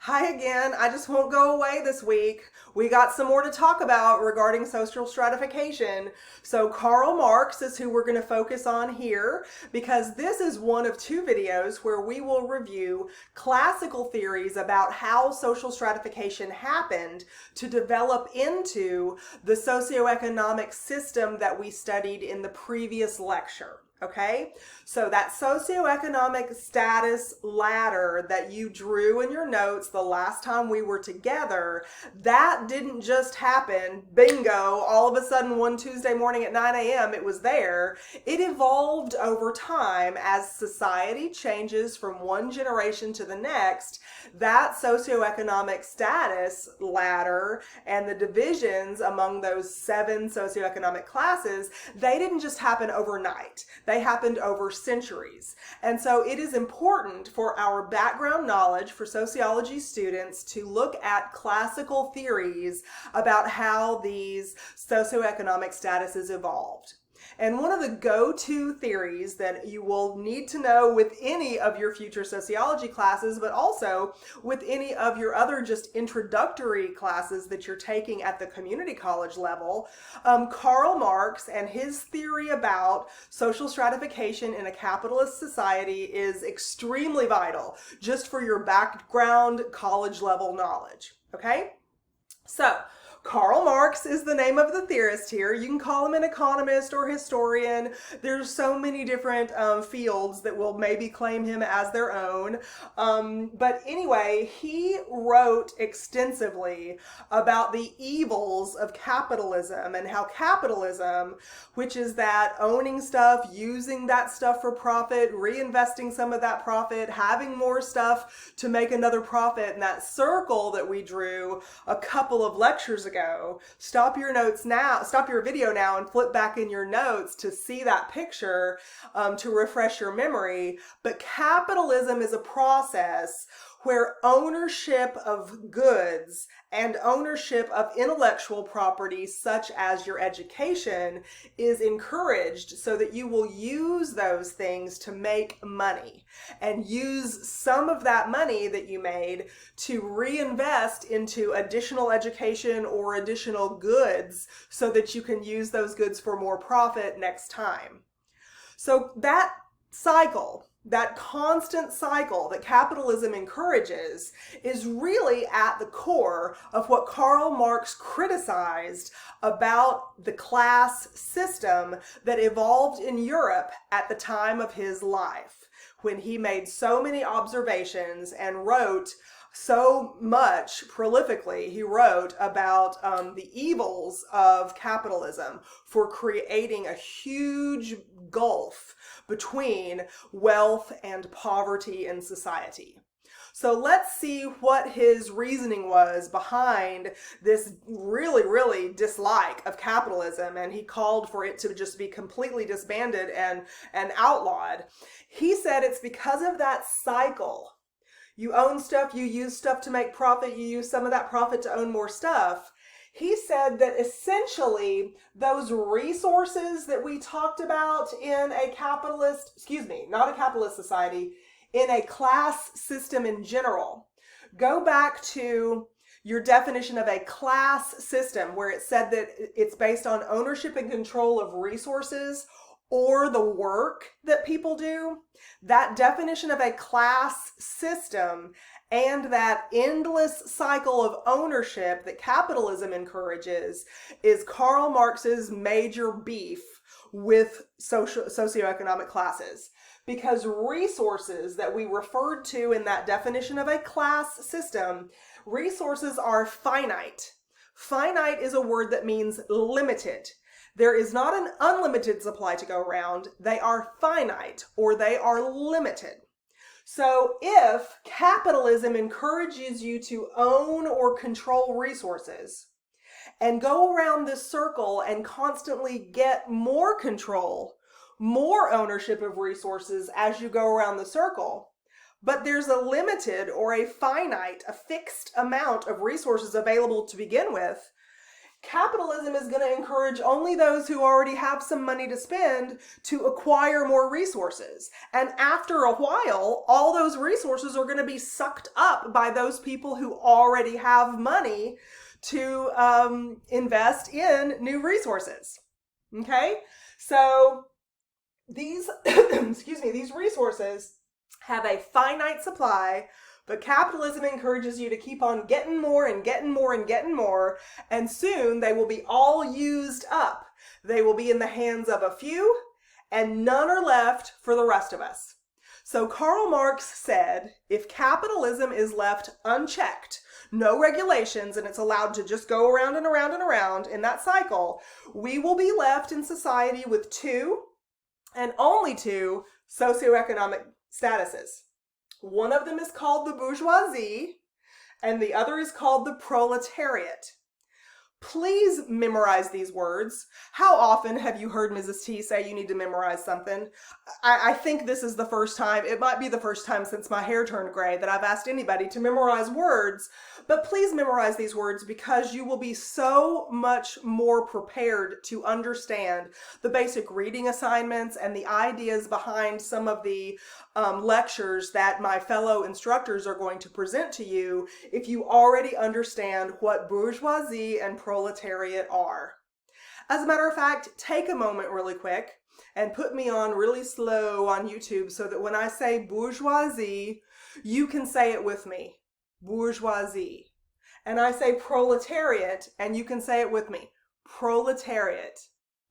Hi again. I just won't go away this week. We got some more to talk about regarding social stratification. So Karl Marx is who we're going to focus on here because this is one of two videos where we will review classical theories about how social stratification happened to develop into the socioeconomic system that we studied in the previous lecture. Okay, so that socioeconomic status ladder that you drew in your notes the last time we were together, that didn't just happen, bingo, all of a sudden one Tuesday morning at 9 a.m. it was there. It evolved over time as society changes from one generation to the next. That socioeconomic status ladder and the divisions among those 7 socioeconomic classes, they didn't just happen overnight. They happened over centuries. And so it is important for our background knowledge for sociology students to look at classical theories about how these socioeconomic statuses evolved. And one of the go-to theories that you will need to know with any of your future sociology classes, but also with any of your other just introductory classes that you're taking at the community college level, Karl Marx and his theory about social stratification in a capitalist society is extremely vital just for your background college level knowledge. Okay? So, Karl Marx is the name of the theorist here. You can call him an economist or historian. There's so many different fields that will maybe claim him as their own. But anyway, he wrote extensively about the evils of capitalism and how capitalism, which is that owning stuff, using that stuff for profit, reinvesting some of that profit, having more stuff to make another profit, and that circle that we drew a couple of lectures ago. Stop your video now and flip back in your notes to see that picture to refresh your memory. But capitalism is a process where ownership of goods and ownership of intellectual property, such as your education, is encouraged so that you will use those things to make money and use some of that money that you made to reinvest into additional education or additional goods so that you can use those goods for more profit next time. So that cycle, that constant cycle that capitalism encourages, is really at the core of what Karl Marx criticized about the class system that evolved in Europe at the time of his life, when he made so many observations and wrote so much prolifically. He wrote about the evils of capitalism for creating a huge gulf between wealth and poverty in society. So let's see what his reasoning was behind this really dislike of capitalism, and he called for it to just be completely disbanded and outlawed. He said it's because of that cycle. You own stuff, you use stuff to make profit, you use some of that profit to own more stuff. He said that essentially those resources that we talked about in a not a capitalist society, in a class system in general. Go back to your definition of a class system where it said that it's based on ownership and control of resources or the work that people do. That definition of a class system and that endless cycle of ownership that capitalism encourages is Karl Marx's major beef with socioeconomic classes. Because resources that we referred to in that definition of a class system, resources are finite. Finite is a word that means limited. There is not an unlimited supply to go around. They are finite, or they are limited. So if capitalism encourages you to own or control resources and go around this circle and constantly get more control, more ownership of resources as you go around the circle, but there's a limited or a finite, a fixed amount of resources available to begin with, Capitalism is going to encourage only those who already have some money to spend to acquire more resources. And after a while, all those resources are going to be sucked up by those people who already have money to invest in new resources. Okay? So these, these resources have a finite supply, but capitalism encourages you to keep on getting more and getting more and getting more, and soon they will be all used up. They will be in the hands of a few, and none are left for the rest of us. So Karl Marx said, if capitalism is left unchecked, no regulations, and it's allowed to just go around and around and around in that cycle, we will be left in society with two, and only two, socioeconomic statuses. One of them is called the bourgeoisie, and the other is called the proletariat. Please memorize these words. How often have you heard Mrs. T say you need to memorize something? I think this is the first time, it might be the first time since my hair turned gray that I've asked anybody to memorize words, but please memorize these words because you will be so much more prepared to understand the basic reading assignments and the ideas behind some of the lectures that my fellow instructors are going to present to you if you already understand what bourgeoisie and proletariat are. As a matter of fact, take a moment really quick and put me on really slow on YouTube so that when I say bourgeoisie, you can say it with me. Bourgeoisie. And I say proletariat, and you can say it with me. Proletariat.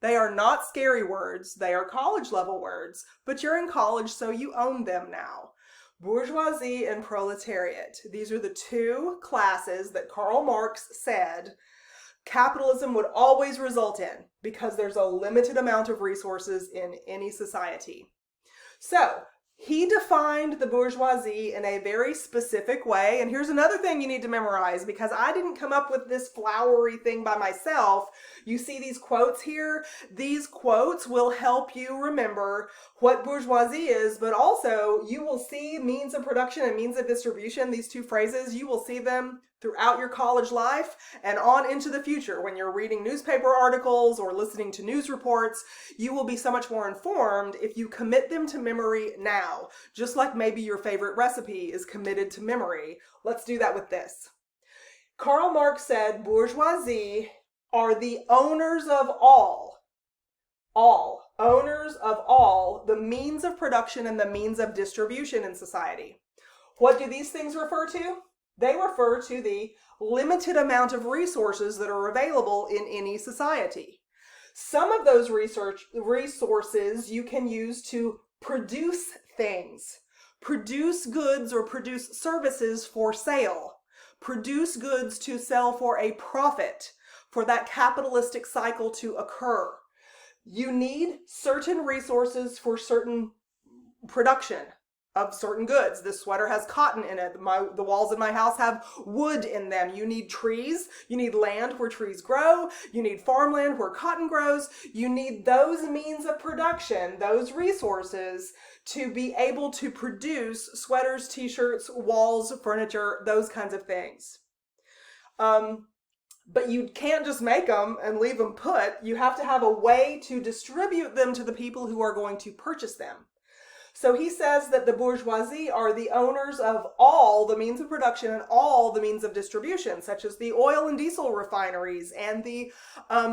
They are not scary words. They are college level words, but you're in college, so you own them now. Bourgeoisie and proletariat. These are the two classes that Karl Marx said capitalism would always result in because there's a limited amount of resources in any society. So he defined the bourgeoisie in a very specific way. And here's another thing you need to memorize because I didn't come up with this flowery thing by myself. You see these quotes here? These quotes will help you remember what bourgeoisie is, but also you will see means of production and means of distribution, these two phrases, you will see them throughout your college life and on into the future. When you're reading newspaper articles or listening to news reports, you will be so much more informed if you commit them to memory now, just like maybe your favorite recipe is committed to memory. Let's do that with this. Karl Marx said bourgeoisie are the owners of all, owners of all the means of production and the means of distribution in society. What do these things refer to? They refer to the limited amount of resources that are available in any society. Some of those resources you can use to produce things, produce goods or produce services for sale, produce goods to sell for a profit, for that capitalistic cycle to occur. You need certain resources for certain production of certain goods. This sweater has cotton in it. The walls in my house have wood in them. You need trees. You need land where trees grow. You need farmland where cotton grows. You need those means of production, those resources to be able to produce sweaters, t-shirts, walls, furniture, those kinds of things. But you can't just make them and leave them put. You have to have a way to distribute them to the people who are going to purchase them. So he says that the bourgeoisie are the owners of all the means of production and all the means of distribution, such as the oil and diesel refineries and the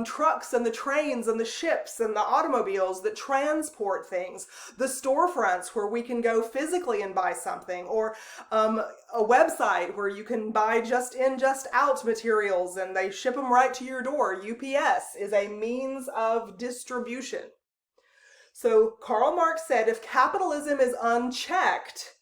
trucks and the trains and the ships and the automobiles that transport things, the storefronts where we can go physically and buy something, or a website where you can buy just in, just out materials and they ship them right to your door. UPS is a means of distribution. So Karl Marx said if capitalism is unchecked,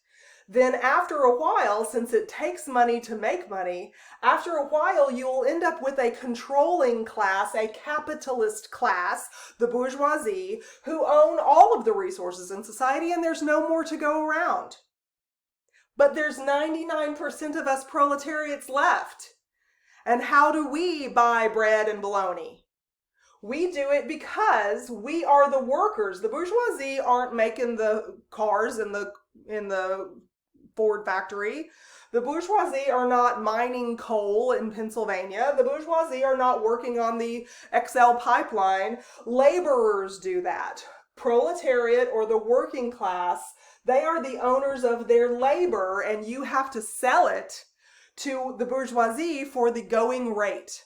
then after a while, since it takes money to make money, after a while you will end up with a controlling class, a capitalist class, the bourgeoisie, who own all of the resources in society, and there's no more to go around. But there's 99% of us proletariats left. And how do we buy bread and bologna? We do it because we are the workers. The bourgeoisie aren't making the cars in the Ford factory. The bourgeoisie are not mining coal in Pennsylvania. The bourgeoisie are not working on the XL pipeline. Laborers do that. Proletariat, or the working class, they are the owners of their labor, and you have to sell it to the bourgeoisie for the going rate.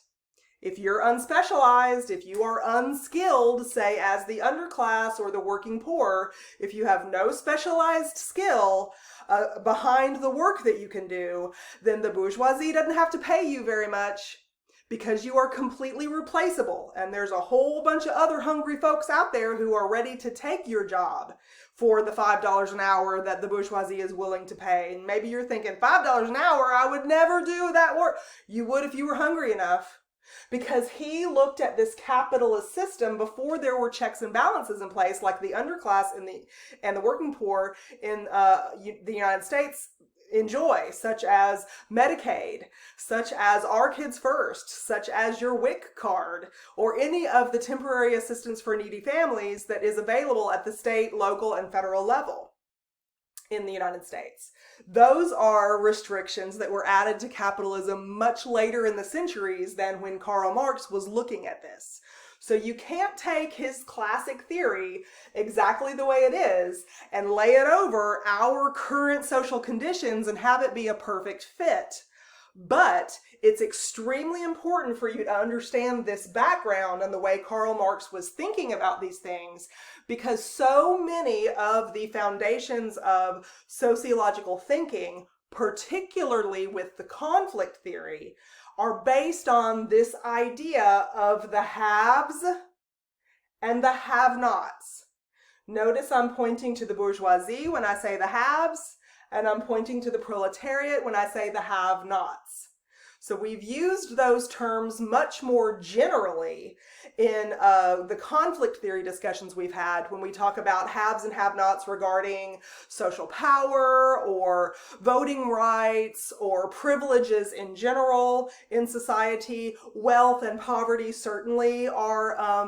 If you're unspecialized, if you are unskilled, say as the underclass or the working poor, if you have no specialized skill behind the work that you can do, then the bourgeoisie doesn't have to pay you very much because you are completely replaceable. And there's a whole bunch of other hungry folks out there who are ready to take your job for the $5 an hour that the bourgeoisie is willing to pay. And maybe you're thinking, $5 an hour? I would never do that work. You would if you were hungry enough. Because he looked at this capitalist system before there were checks and balances in place, like the underclass and the working poor in the United States enjoy, such as Medicaid, such as Our Kids First, such as your WIC card, or any of the temporary assistance for needy families that is available at the state, local, and federal level in the United States. Those are restrictions that were added to capitalism much later in the centuries than when Karl Marx was looking at this. So you can't take his classic theory exactly the way it is and lay it over our current social conditions and have it be a perfect fit. But it's extremely important for you to understand this background and the way Karl Marx was thinking about these things, because so many of the foundations of sociological thinking, particularly with the conflict theory, are based on this idea of the haves and the have-nots. Notice I'm pointing to the bourgeoisie when I say the haves, and I'm pointing to the proletariat when I say the have-nots. So we've used those terms much more generally in the conflict theory discussions we've had when we talk about haves and have-nots regarding social power or voting rights or privileges in general in society. Wealth and poverty certainly are,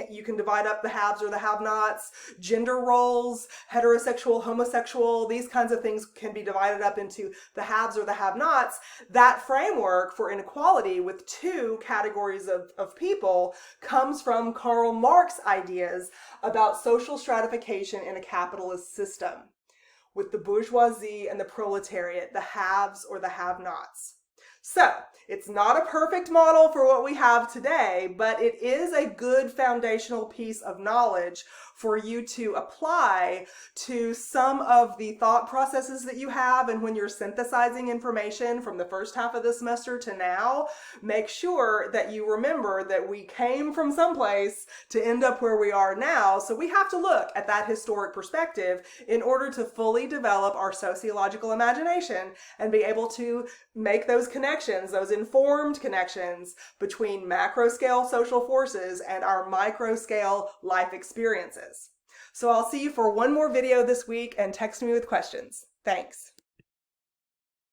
you can divide up the haves or the have-nots. Gender roles, heterosexual, homosexual, these kinds of things can be divided up into the haves or the have-nots. That framework for inequality with two categories of people comes from Karl Marx ideas about social stratification in a capitalist system, with the bourgeoisie and the proletariat, the haves or the have-nots. So, it's not a perfect model for what we have today, but it is a good foundational piece of knowledge for you to apply to some of the thought processes that you have. And when you're synthesizing information from the first half of the semester to now, make sure that you remember that we came from someplace to end up where we are now. So we have to look at that historic perspective in order to fully develop our sociological imagination and be able to make those connections, those informed connections between macro scale social forces and our micro scale life experiences. So I'll see you for one more video this week, and text me with questions. Thanks.